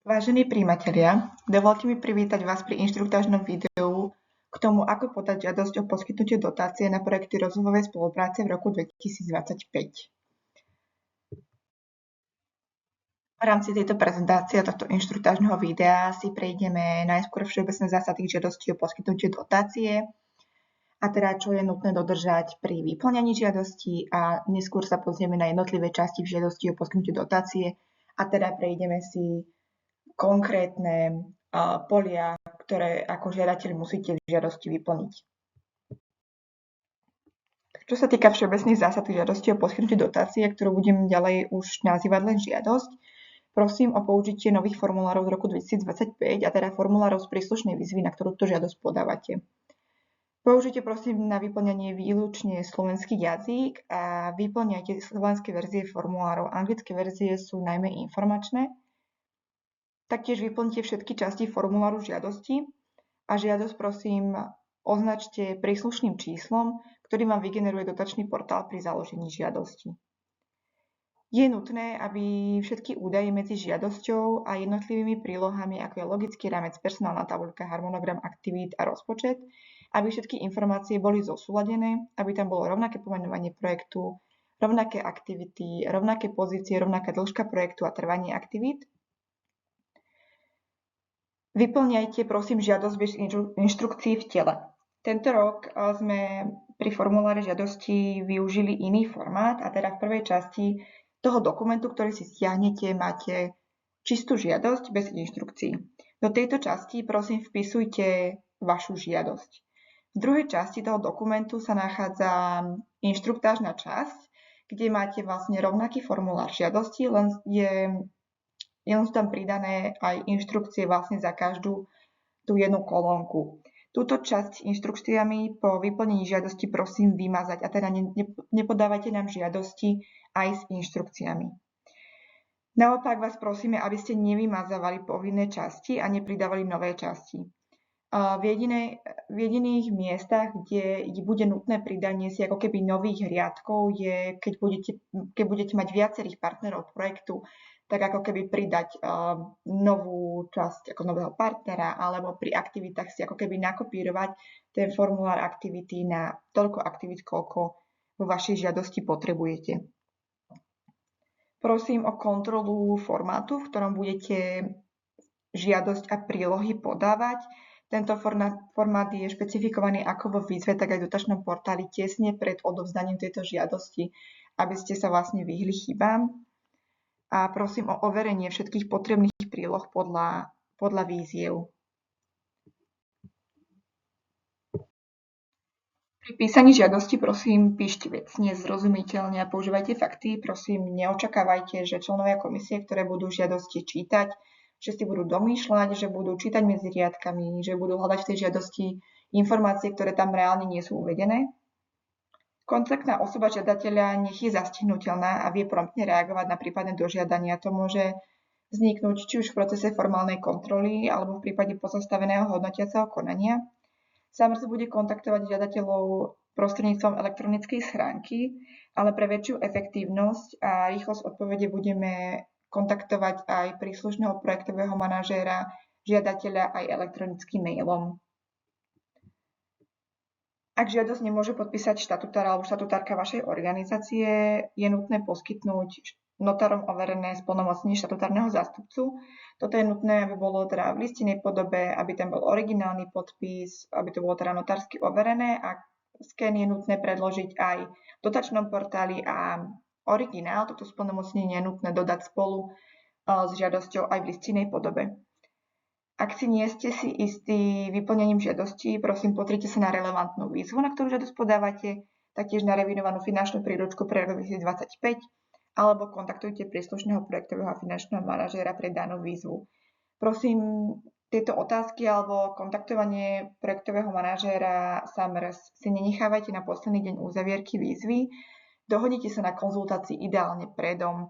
Vážení prijímatelia, dovoľte mi privítať vás pri inštruktážnom videu k tomu, ako podať žiadosť o poskytnutie dotácie na projekty rozvojovej spolupráce v roku 2025. V rámci tejto prezentácie a tohto inštruktážneho videa si prejdeme najskôr všeobecné zásady žiadosti o poskytnutie dotácie, a teda čo je nutné dodržať pri vyplňaní žiadosti, a neskôr sa pozrieme na jednotlivé časti v žiadosti o poskytnutie dotácie a teda prejdeme si konkrétne polia, ktoré ako žiadateľ musíte v žiadosti vyplniť. Čo sa týka všeobecných zásad žiadosti o poskytnutie dotácie, ktorú budem ďalej už nazývať len žiadosť, prosím o použitie nových formulárov z roku 2025, a teda formulárov z príslušnej výzvy, na ktorú tú žiadosť podávate. Použite prosím na vyplňanie výlučne slovenský jazyk a vyplňajte slovenské verzie formulárov. Anglické verzie sú najmä informačné. Taktiež vyplňte všetky časti formuláru žiadosti a žiadosť prosím označte príslušným číslom, ktorý vám vygeneruje dotačný portál pri založení žiadosti. Je nutné, aby všetky údaje medzi žiadosťou a jednotlivými prílohami, ako je logický rámec, personálna tabuľka, harmonogram aktivít a rozpočet, aby všetky informácie boli zosúladené, aby tam bolo rovnaké pomenovanie projektu, rovnaké aktivity, rovnaké pozície, rovnaká dĺžka projektu a trvanie aktivít. Vyplňajte prosím žiadosť bez inštrukcií v tele. Tento rok sme pri formuláre žiadosti využili iný formát, a teda v prvej časti toho dokumentu, ktorý si stiahnete, máte čistú žiadosť bez inštrukcií. Do tejto časti prosím vpisujte vašu žiadosť. V druhej časti toho dokumentu sa nachádza inštruktážna časť, kde máte vlastne rovnaký formulár žiadosti, len sú tam pridané aj inštrukcie vlastne za každú tú jednu kolónku. Túto časť s inštrukciami po vyplnení žiadosti prosím vymazať, a teda nepodávajte nám žiadosti aj s inštrukciami. Naopak vás prosíme, aby ste nevymazávali povinné časti a nepridávali nové časti. V jediných miestach, kde bude nutné pridanie si ako keby nových riadkov, je keď budete mať viacerých partnerov projektu, tak ako keby pridať novú časť ako nového partnera, alebo pri aktivitách si ako keby nakopírovať ten formulár aktivity na toľko aktivít, koľko vo vašej žiadosti potrebujete. Prosím o kontrolu formátu, v ktorom budete žiadosť a prílohy podávať. Tento formát je špecifikovaný ako vo výzve, tak aj v dotačnom portáli tesne pred odovzdaním tejto žiadosti, aby ste sa vlastne vyhli chybám. A prosím o overenie všetkých potrebných príloh podľa výziev. Pri písaní žiadosti prosím píšte vecne, zrozumiteľne a používajte fakty. Prosím, neočakávajte, že členovia komisie, ktoré budú žiadosti čítať, že si budú domýšľať, že budú čítať medzi riadkami, že budú hľadať v tej žiadosti informácie, ktoré tam reálne nie sú uvedené. Kontaktná osoba žiadateľa nech je zastihnuteľná a vie promptne reagovať na prípadné dožiadania. To môže vzniknúť či už v procese formálnej kontroly alebo v prípade pozastaveného hodnotiaceho konania. SAMRS bude kontaktovať žiadateľov prostredníctvom elektronickej schránky, ale pre väčšiu efektívnosť a rýchlosť odpovede budeme kontaktovať aj príslušného projektového manažéra žiadateľa aj elektronickým mailom. Ak žiadosť nemôže podpísať štatutár alebo štatutárka vašej organizácie, je nutné poskytnúť notárom overené splnomocnenie štatutárneho zástupcu. Toto je nutné, aby bolo teda v listinnej podobe, aby tam bol originálny podpis, aby to bolo teda notársky overené, a sken je nutné predložiť aj v dotačnom portáli a originál, toto splnomocnenie je nutné dodať spolu s žiadosťou aj v listinnej podobe. Ak si nie ste si istí vyplnením žiadosti, prosím pozrite sa na relevantnú výzvu, na ktorú žiadosť podávate, taktiež na revidovanú finančnú príručku pre rok 2025, alebo kontaktujte príslušného projektového a finančného manažéra pre danú výzvu. Prosím, tieto otázky alebo kontaktovanie projektového manažéra SAMRS si nenechávajte na posledný deň uzavierky výzvy, dohodnite sa na konzultácii ideálne predom.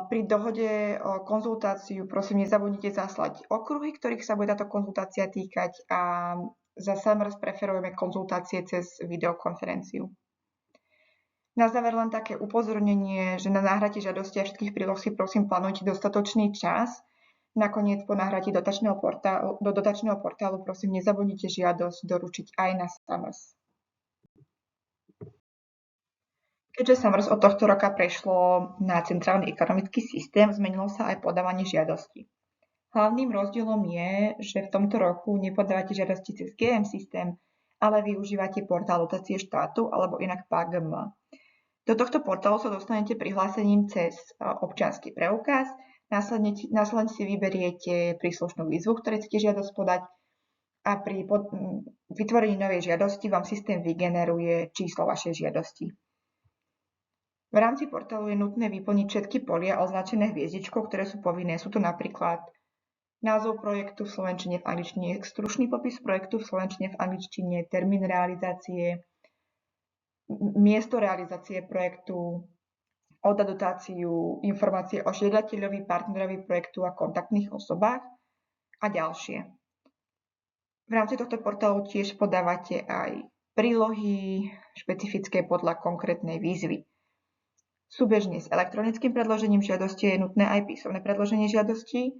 Pri dohode o konzultáciu prosím nezabudnite zaslať okruhy, ktorých sa bude táto konzultácia týkať, a za SAMRS preferujeme konzultácie cez videokonferenciu. Na záver len také upozornenie, že na náhrade žiadosti a všetkých príloh si prosím plánujte dostatočný čas, Nakoniec po nahratí do dotačného portálu prosím nezabudnite žiadosť doručiť aj na SAMRS. Keďže SAMRS od tohto roka prešlo na centrálny ekonomický systém, zmenilo sa aj podávanie žiadosti. Hlavným rozdielom je, že v tomto roku nepodávate žiadosti cez GM systém, ale využívate portál dotácie štátu alebo inak PAGM. Do tohto portálu sa dostanete prihlásením cez občiansky preukaz, následne si vyberiete príslušnú výzvu, ktoré chcete žiadosť podať a pri vytvorení novej žiadosti vám systém vygeneruje číslo vašej žiadosti. V rámci portálu je nutné vyplniť všetky polia označené hviezdičkou, ktoré sú povinné. Sú to napríklad názov projektu v slovenčine, v angličtine, stručný popis projektu v slovenčine, v angličtine, termín realizácie, miesto realizácie projektu, oddať dotáciu, informácie o žiadateľovi, partnerovi projektu a kontaktných osobách a ďalšie. V rámci tohto portálu tiež podávate aj prílohy špecifické podľa konkrétnej výzvy. Súbežne s elektronickým predložením žiadosti je nutné aj písomné predloženie žiadosti.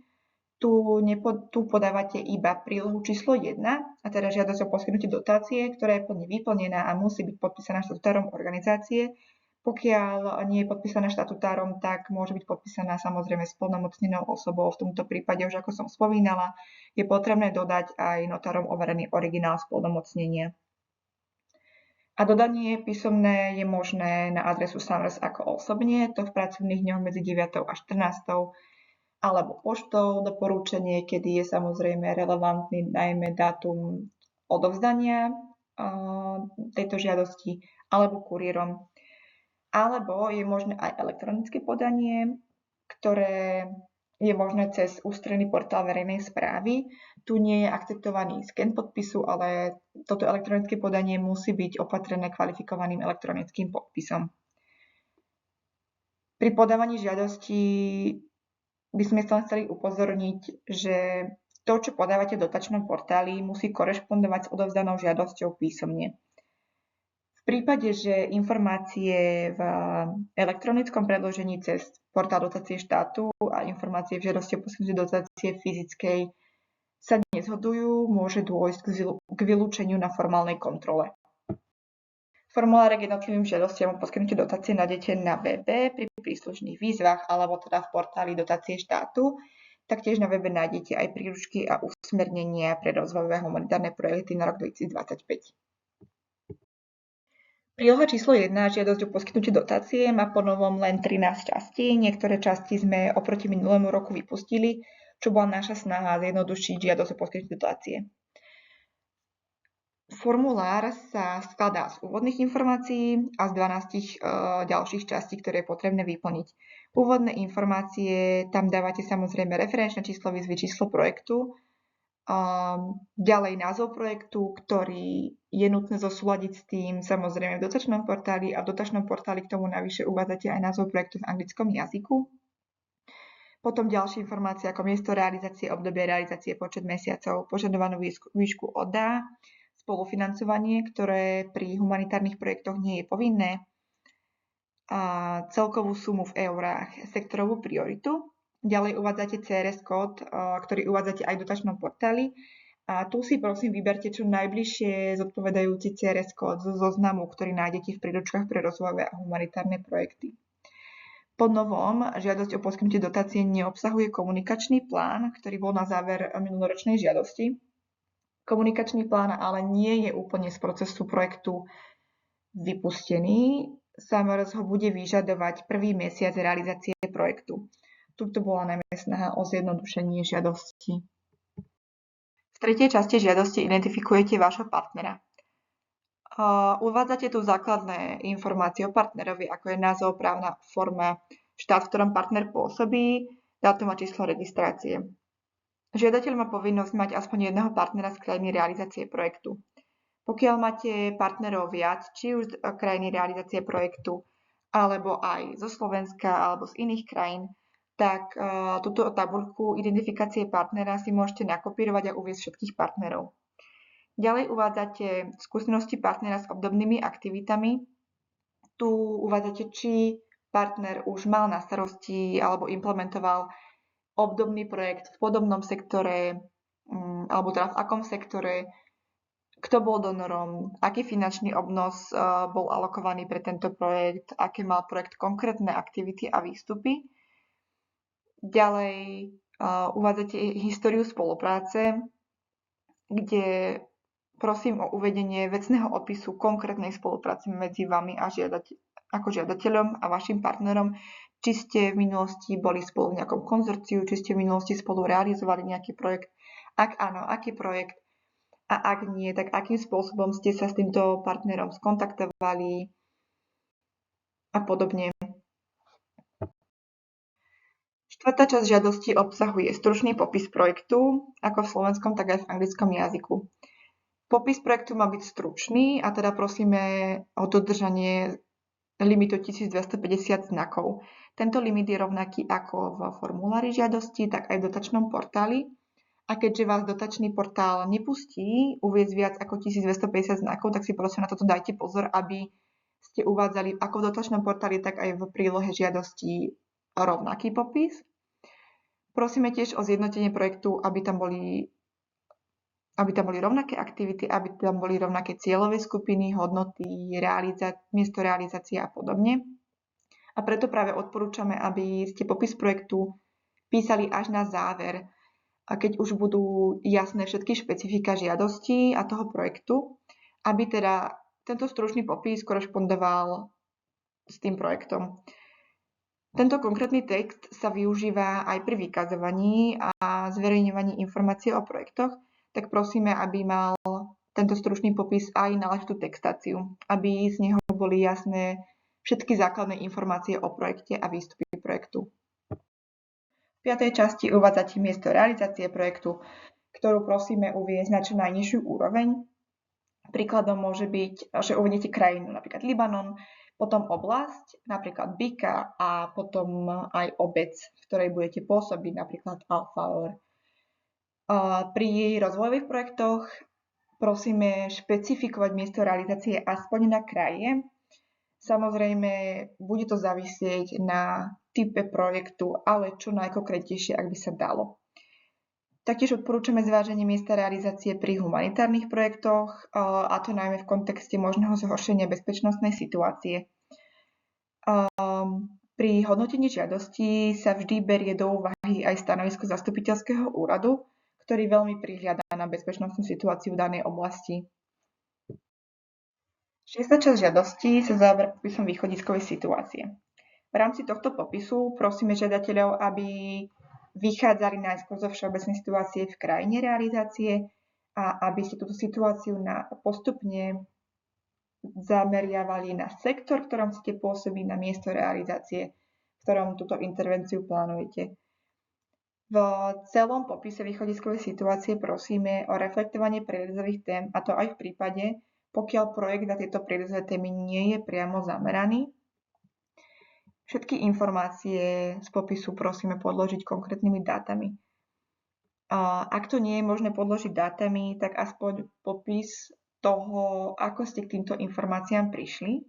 Tu podávate iba prílohu číslo 1, a teda žiadosť o poskytnutie dotácie, ktorá je plne vyplnená a musí byť podpísaná štatutárom organizácie. Pokiaľ nie je podpísaná štatutárom, tak môže byť podpísaná samozrejme splnomocnenou osobou. V tomto prípade, už ako som spomínala, je potrebné dodať aj notárom overený originál splnomocnenia. A dodanie písomné je možné na adresu SAMRS ako osobne, to v pracovných dňoch medzi 9. a 14. alebo poštou. Doporučenie, kedy je samozrejme relevantný najmä dátum odovzdania tejto žiadosti, alebo kuriérom. Alebo je možné aj elektronické podanie, ktoré je možné cez ústredný portál verejnej správy. Tu nie je akceptovaný sken podpisu, ale toto elektronické podanie musí byť opatrené kvalifikovaným elektronickým podpisom. Pri podávaní žiadosti by sme sa chceli upozorniť, že to, čo podávate v dotačnom portáli, musí korešpondovať s odovzdanou žiadosťou písomne. V prípade, že informácie v elektronickom predložení cez portál dotácie štátu a informácie v žiadosti o poskytnutie dotácie fyzickej sa nezhodujú, môže dôjsť k vylúčeniu na formálnej kontrole. Formuláre k jednotlivým žiadostiam o poskytnutie dotácie nájdete na webe pri príslušných výzvach alebo teda v portáli dotácie štátu. Taktiež na webe nájdete aj príručky a usmernenia pre rozvojové humanitárne projekty na rok 2025. Príloha číslo 1, žiadosť o poskytnutie dotácie, má ponovom len 13 častí. Niektoré časti sme oproti minulému roku vypustili, čo bola naša snaha zjednodušiť žiadosť o poskytnutie dotácie. Formulár sa skladá z úvodných informácií a z 12 ďalších častí, ktoré je potrebné vyplniť. Úvodné informácie, tam dávate samozrejme referenčné číslo výzvy, číslo projektu, ďalej názov projektu, ktorý je nutné zosúladiť s tým samozrejme v dotačnom portáli a v dotačnom portáli k tomu navyše uvádzate aj názov projektu v anglickom jazyku. Potom ďalšie informácie ako miesto realizácie, obdobie realizácie, počet mesiacov, požadovanú výšku ODA, spolufinancovanie, ktoré pri humanitárnych projektoch nie je povinné, a celkovú sumu v eurách, sektorovú prioritu. Ďalej uvádzate CRS kód, ktorý uvádzate aj v dotačnom portáli. A tu si prosím vyberte čo najbližšie zodpovedajúci CRS kód zo zoznamu, ktorý nájdete v príručkách pre rozvojové a humanitárne projekty. Po novom žiadosť o poskytnutie dotácie neobsahuje komunikačný plán, ktorý bol na záver minuloročnej žiadosti. Komunikačný plán ale nie je úplne z procesu projektu vypustený. SAMRS ho bude vyžadovať prvý mesiac realizácie projektu. Tuto bola najmä snaha o zjednodušenie žiadosti. V tretej časti žiadosti identifikujete vášho partnera. Uvádzate tu základné informácie o partnerovi, ako je názov, právna forma, štát, v ktorom partner pôsobí, dátum a číslo registrácie. Žiadateľ má povinnosť mať aspoň jedného partnera z krajiny realizácie projektu. Pokiaľ máte partnerov viac, či už z krajiny realizácie projektu, alebo aj zo Slovenska, alebo z iných krajín, tak túto tabuľku identifikácie partnera si môžete nakopírovať a uviesť všetkých partnerov. Ďalej uvádzate skúsenosti partnera s obdobnými aktivitami. Tu uvádzate, či partner už mal na starosti alebo implementoval obdobný projekt v podobnom sektore, alebo teda v akom sektore, kto bol donorom, aký finančný obnos bol alokovaný pre tento projekt, aké mal projekt konkrétne aktivity a výstupy. Ďalej uvádzate históriu spolupráce, kde prosím o uvedenie vecného opisu konkrétnej spolupráce medzi vami a ako žiadateľom a vašim partnerom, či ste v minulosti boli spolu v nejakom konzorciu, či ste v minulosti spolu realizovali nejaký projekt. Ak áno, aký projekt? A ak nie, tak akým spôsobom ste sa s týmto partnerom skontaktovali a podobne. Štvrtá časť žiadosti obsahuje stručný popis projektu, ako v slovenskom, tak aj v anglickom jazyku. Popis projektu má byť stručný a teda prosíme o dodržanie limitu 1250 znakov. Tento limit je rovnaký ako v formulári žiadosti, tak aj v dotačnom portáli. A keďže vás dotačný portál nepustí uviesť viac ako 1250 znakov, tak si prosím na toto dajte pozor, aby ste uvádzali ako v dotačnom portáli, tak aj v prílohe žiadosti rovnaký popis. Prosíme tiež o zjednotenie projektu, aby tam boli rovnaké aktivity, aby tam boli rovnaké cieľové skupiny, hodnoty, miesto realizácie a podobne. A preto práve odporúčame, aby ste popis projektu písali až na záver, a keď už budú jasné všetky špecifika žiadosti a toho projektu, aby teda tento stručný popis korešpondoval s tým projektom. Tento konkrétny text sa využíva aj pri vykazovaní a zverejňovaní informácií o projektoch, tak prosíme, aby mal tento stručný popis aj náležitú textáciu, aby z neho boli jasné všetky základné informácie o projekte a výstupy projektu. V 5. časti uvádzate miesto realizácie projektu, ktorú prosíme uviesť na čo najnižšiu úroveň. Príkladom môže byť, že uvediete krajinu, napríklad Libanon, potom oblasť, napríklad Bika a potom aj obec, v ktorej budete pôsobiť, napríklad Al-Faur. Pri rozvojových projektoch prosíme špecifikovať miesto realizácie aspoň na kraje. Samozrejme, bude to závisieť na type projektu, ale čo najkonkrétnejšie, ak by sa dalo. Taktiež odporúčame zváženie miesta realizácie pri humanitárnych projektoch, a to najmä v kontexte možného zhoršenia bezpečnostnej situácie. Pri hodnotení žiadosti sa vždy berie do úvahy aj stanovisko zastupiteľského úradu, ktorý veľmi prihliada na bezpečnostnú situáciu v danej oblasti. 6. časť žiadosti sa zaoberá popisom východiskovej situácie. V rámci tohto popisu prosíme žiadateľov, aby vychádzali najskôr zo všeobecnej situácie v krajine realizácie a aby ste túto situáciu postupne zameriavali na sektor, v ktorom chcete pôsobiť, na miesto realizácie, v ktorom túto intervenciu plánujete. V celom popise východiskovej situácie prosíme o reflektovanie prierezových tém, a to aj v prípade, pokiaľ projekt na tieto prierezové témy nie je priamo zameraný. Všetky informácie z popisu prosíme podložiť konkrétnymi dátami. Ak to nie je možné podložiť dátami, tak aspoň popis toho, ako ste k týmto informáciám prišli.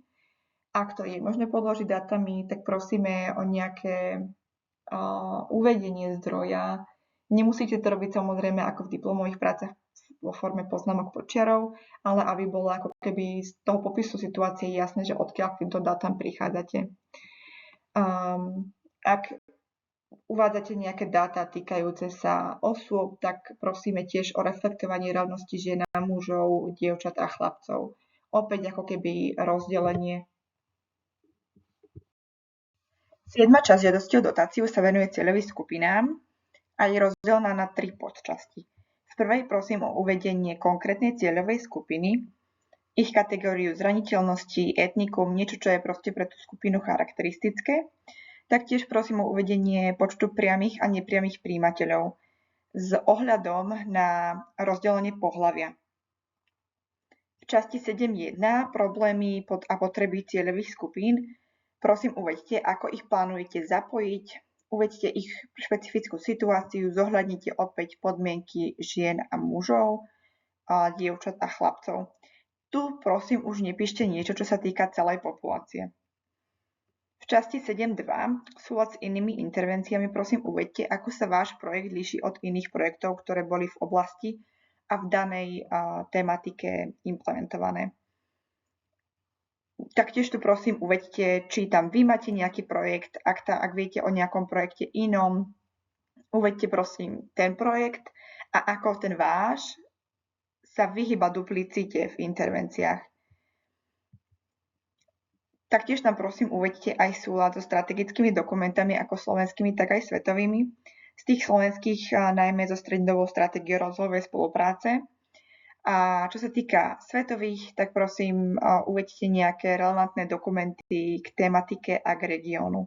Ak to je možné podložiť dátami, tak prosíme o nejaké uvedenie zdroja. Nemusíte to robiť samozrejme ako v diplomových prácach vo forme poznámok počiarov, ale aby bolo ako keby z toho popisu situácie jasné, že odkiaľ k týmto dátam prichádzate. Ak uvádzate nejaké dáta týkajúce sa osôb, tak prosíme tiež o reflektovanie rovnosti žien a mužov, dievčat a chlapcov. Opäť ako keby rozdelenie. 7. časť žiadosti o dotáciu sa venuje cieľovým skupinám a je rozdelená na 3 podčasti. V prvej prosím o uvedenie konkrétnej cieľovej skupiny, ich kategóriu zraniteľnosti, etnikum, niečo, čo je proste pre tú skupinu charakteristické. Taktiež prosím o uvedenie počtu priamych a nepriamych prijímateľov s ohľadom na rozdelenie pohlavia. V časti 7.1 problémy a potreby cieľových skupín prosím uveďte, ako ich plánujete zapojiť, uveďte ich špecifickú situáciu, zohľadnite opäť podmienky žien a mužov, dievčat a chlapcov. Tu prosím už nepíšte niečo, čo sa týka celej populácie. V V časti 7.2 súlad s inými intervenciami prosím uvedte, ako sa váš projekt líši od iných projektov, ktoré boli v oblasti a v danej tematike implementované. Taktiež tu prosím uvedte, či tam vy máte nejaký projekt, ak viete o nejakom projekte inom, uvedte prosím ten projekt a ako ten váš sa vyhýba duplicite v intervenciách. Taktiež tam prosím uvedte aj súlad so strategickými dokumentami ako slovenskými, tak aj svetovými. Z tých slovenských najmä so strednodobou stratégiou rozvojovej spolupráce. A čo sa týka svetových, tak prosím uvedte nejaké relevantné dokumenty k tematike a k regiónu.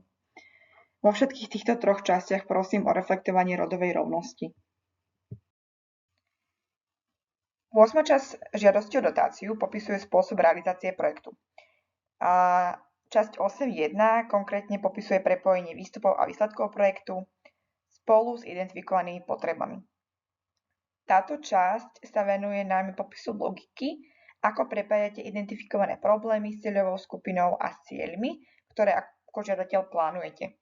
Vo všetkých týchto troch častiach prosím o reflektovanie rodovej rovnosti. 8. časť žiadosti o dotáciu popisuje spôsob realizácie projektu. A časť 8.1 konkrétne popisuje prepojenie výstupov a výsledkov projektu spolu s identifikovanými potrebami. Táto časť sa venuje najmä popisu logiky, ako prepájate identifikované problémy s cieľovou skupinou a s cieľmi, ktoré ako žiadateľ plánujete.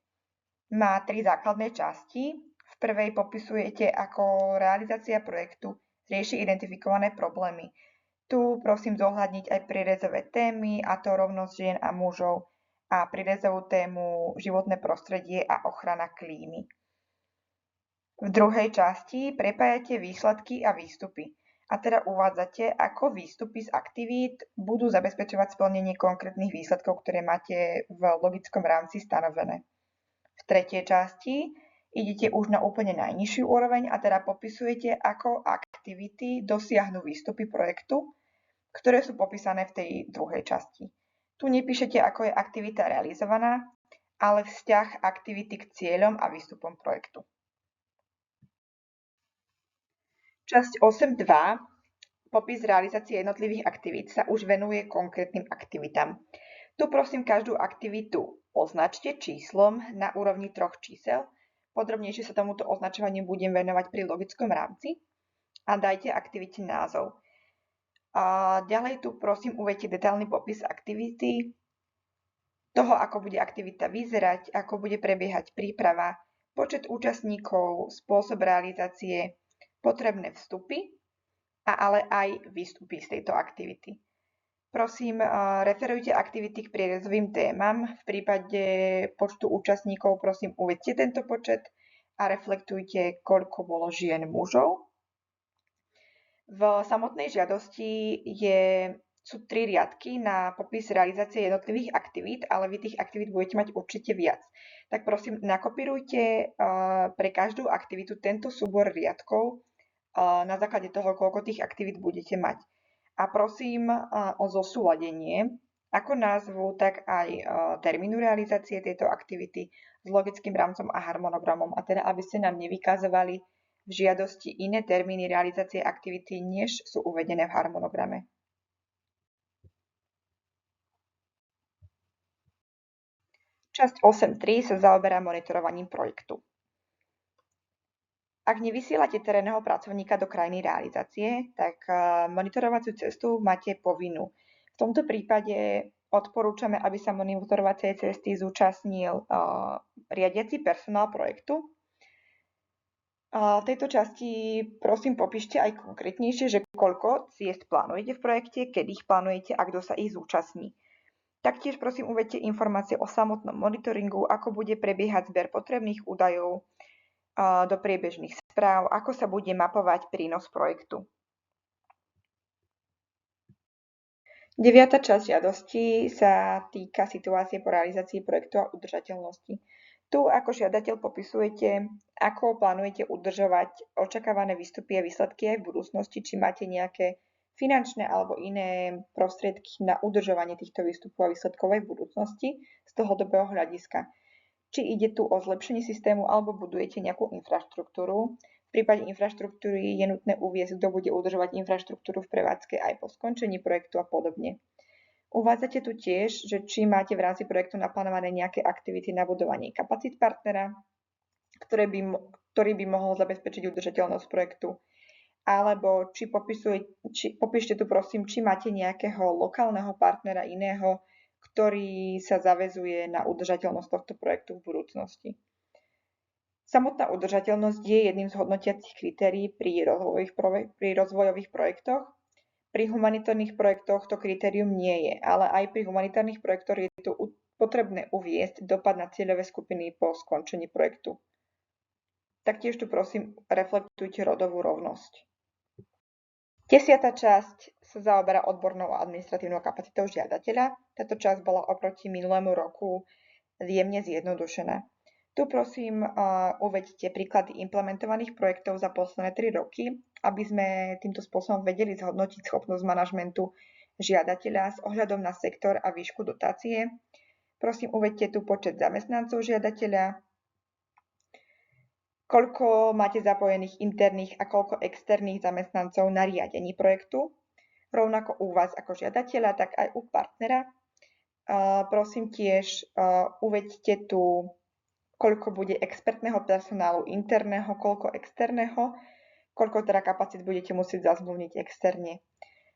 Má 3 základné časti. V prvej popisujete, ako realizácia projektu rieši identifikované problémy. Tu prosím zohľadniť aj prierezové témy, a to rovnosť žien a mužov a prierezovú tému životné prostredie a ochrana klímy. V druhej časti prepájate výsledky a výstupy. A teda uvádzate, ako výstupy z aktivít budú zabezpečovať splnenie konkrétnych výsledkov, ktoré máte v logickom rámci stanovené. V tretej časti idete už na úplne najnižšiu úroveň a teda popisujete, ako aktivity dosiahnu výstupy projektu, ktoré sú popísané v tej druhej časti. Tu nepíšete, ako je aktivita realizovaná, ale vzťah aktivity k cieľom a výstupom projektu. Časť 8.2, popis realizácie jednotlivých aktivít, sa už venuje konkrétnym aktivitám. Tu prosím každú aktivitu označte číslom na úrovni 3 čísel. Podrobnejšie sa tomuto označovaniu budem venovať pri logickom rámci a dajte aktivite názov. A ďalej tu prosím uvedte detailný popis aktivity, toho, ako bude aktivita vyzerať, ako bude prebiehať príprava, počet účastníkov, spôsob realizácie, potrebné vstupy, ale aj výstupy z tejto aktivity. Prosím, referujte aktivity k prierezovým témam. V prípade počtu účastníkov prosím uvedte tento počet a reflektujte, koľko bolo žien mužov. V samotnej žiadosti sú 3 riadky na popis realizácie jednotlivých aktivít, ale vy tých aktivít budete mať určite viac. Tak prosím, nakopírujte pre každú aktivitu tento súbor riadkov na základe toho, koľko tých aktivít budete mať. A prosím o zosúladenie ako názvu, tak aj termínu realizácie tejto aktivity s logickým rámcom a harmonogramom. A teda, aby ste nám nevykazovali v žiadosti iné termíny realizácie aktivity, než sú uvedené v harmonograme. Časť 8.3 sa zaoberá monitorovaním projektu. Ak nevysielate terénneho pracovníka do krajiny realizácie, tak monitorovaciu cestu máte povinnú. V tomto prípade odporúčame, aby sa monitorovacej cesty zúčastnil riadiaci personál projektu. V tejto časti prosím popíšte aj konkrétnejšie, že koľko ciest plánujete v projekte, kedy ich plánujete a kto sa ich zúčastní. Taktiež prosím uvedte informácie o samotnom monitoringu, ako bude prebiehať zber potrebných údajov do priebežných správ, ako sa bude mapovať prínos projektu. 9. časť žiadosti sa týka situácie po realizácii projektu a udržateľnosti. Tu ako žiadateľ popisujete, ako plánujete udržovať očakávané výstupy a výsledky aj v budúcnosti, či máte nejaké finančné alebo iné prostriedky na udržovanie týchto výstupov a výsledkov aj v budúcnosti z dlhodobého hľadiska. Či ide tu o zlepšenie systému alebo budujete nejakú infraštruktúru. V prípade infraštruktúry je nutné uviesť, kto bude udržovať infraštruktúru v prevádzke aj po skončení projektu a podobne. Uvádzate tu tiež, že či máte v rámci projektu naplánované nejaké aktivity na budovanie kapacít partnera, ktorý by mohol zabezpečiť udržateľnosť projektu. Alebo popíšte tu prosím, či máte nejakého lokálneho partnera iného, ktorý sa zaväzuje na udržateľnosť tohto projektu v budúcnosti. Samotná udržateľnosť je jedným z hodnotiacich kritérií pri rozvojových projektoch. Pri humanitárnych projektoch to kritérium nie je, ale aj pri humanitárnych projektoch je tu potrebné uviesť dopad na cieľové skupiny po skončení projektu. Taktiež tu prosím reflektujte rodovú rovnosť. 10. časť sa zaoberá odbornou a administratívnou kapacitou žiadateľa. Táto časť bola oproti minulému roku jemne zjednodušená. Tu prosím uveďte príklady implementovaných projektov za posledné 3 roky, aby sme týmto spôsobom vedeli zhodnotiť schopnosť manažmentu žiadateľa s ohľadom na sektor a výšku dotácie. Prosím, uveďte tu počet zamestnancov žiadateľa, koľko máte zapojených interných a koľko externých zamestnancov na riadení projektu, rovnako u vás ako žiadateľa, tak aj u partnera. Prosím tiež uveďte tu, koľko bude expertného personálu interného, koľko externého, koľko teda kapacít budete musieť zazmluvniť externe.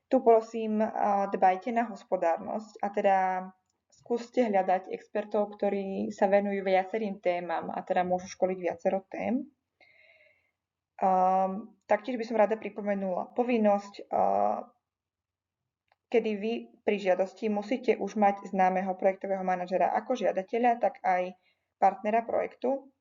Tu prosím dbajte na hospodárnosť a teda skúste hľadať expertov, ktorí sa venujú viacerým témam a teda môžu školiť viacero tém. Taktiež by som rada pripomenula povinnosť, kedy vy pri žiadosti musíte už mať známeho projektového manažera ako žiadateľa, tak aj partnera projektu.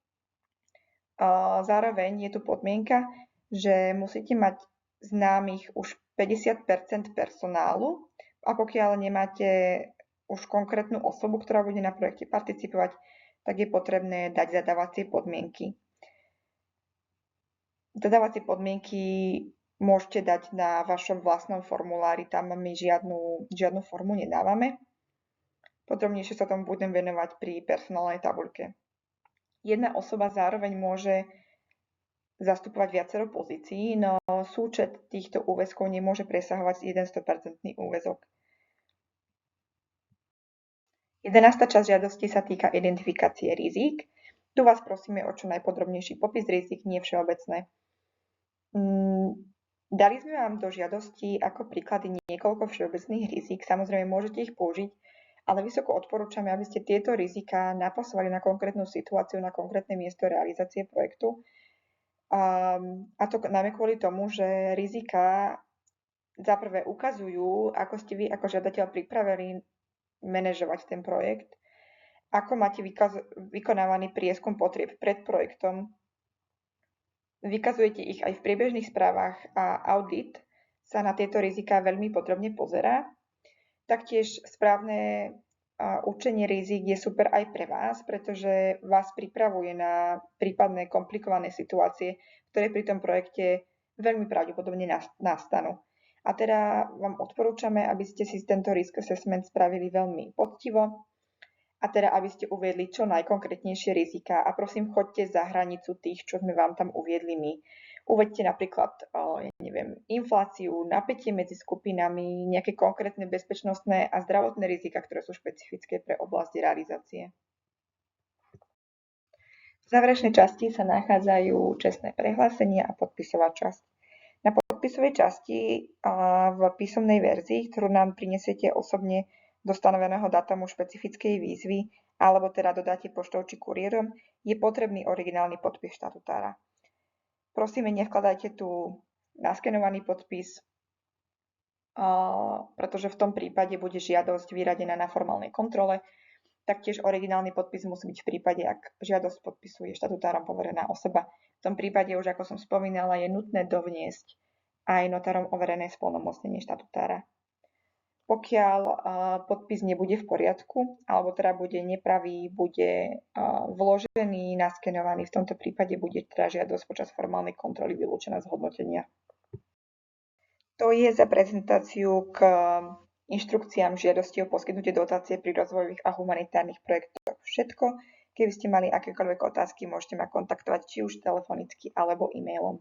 Zároveň je tu podmienka, že musíte mať známych už 50% personálu a pokiaľ nemáte už konkrétnu osobu, ktorá bude na projekte participovať, tak je potrebné dať zadávacie podmienky. Zadávacie podmienky môžete dať na vašom vlastnom formulári, tam my žiadnu formu nedávame. Podrobnejšie sa tomu budem venovať pri personálnej tabuľke. Jedna osoba zároveň môže zastupovať viacero pozícií, no súčet týchto úväzkov nemôže presahovať 100% úväzok. 11. časť žiadosti sa týka identifikácie rizík. Tu vás prosíme o čo najpodrobnejší popis rizík, nie všeobecné. Dali sme vám do žiadosti ako príklady niekoľko všeobecných rizík, samozrejme môžete ich použiť, ale vysoko odporúčame, aby ste tieto rizika napasovali na konkrétnu situáciu, na konkrétne miesto realizácie projektu. A to najmä kvôli tomu, že rizika za prvé ukazujú, ako ste vy ako žiadateľ pripravili manažovať ten projekt, ako máte vykonávaný prieskum potrieb pred projektom, vykazujete ich aj v priebežných správach a audit sa na tieto riziká veľmi podrobne pozerá. Taktiež správne učenie rizik je super aj pre vás, pretože vás pripravuje na prípadné komplikované situácie, ktoré pri tom projekte veľmi pravdepodobne nastanú. A teda vám odporúčame, aby ste si tento risk assessment spravili veľmi poctivo a teda aby ste uviedli čo najkonkrétnejšie rizika a prosím, choďte za hranicu tých, čo sme vám tam uviedli my. Uveďte napríklad, infláciu, napätie medzi skupinami, nejaké konkrétne bezpečnostné a zdravotné rizika, ktoré sú špecifické pre oblasti realizácie. V záverečnej časti sa nachádzajú čestné prehlásenia a podpisová časť. Na podpisovej časti v písomnej verzii, ktorú nám prinesiete osobne do stanoveného datumu špecifickej výzvy, alebo teda dodáte poštou či kuriérom, je potrebný originálny podpis štatutára. Prosíme, nevkladajte tu naskenovaný podpis, pretože v tom prípade bude žiadosť vyradená na formálnej kontrole. Taktiež originálny podpis musí byť v prípade, ak žiadosť podpisuje štatutárom poverená osoba. V tom prípade už, ako som spomínala, je nutné dovniesť aj notárom overené splnomocnenie štatutára. Pokiaľ podpis nebude v poriadku, alebo teda bude nepravý, bude vložený, naskenovaný, v tomto prípade bude teda žiadosť počas formálnej kontroly vylúčená z hodnotenia. To je za prezentáciu k inštrukciám žiadosti o poskytnutie dotácie pri rozvojových a humanitárnych projektoch všetko. Keby ste mali akékoľvek otázky, môžete ma kontaktovať či už telefonicky alebo e-mailom.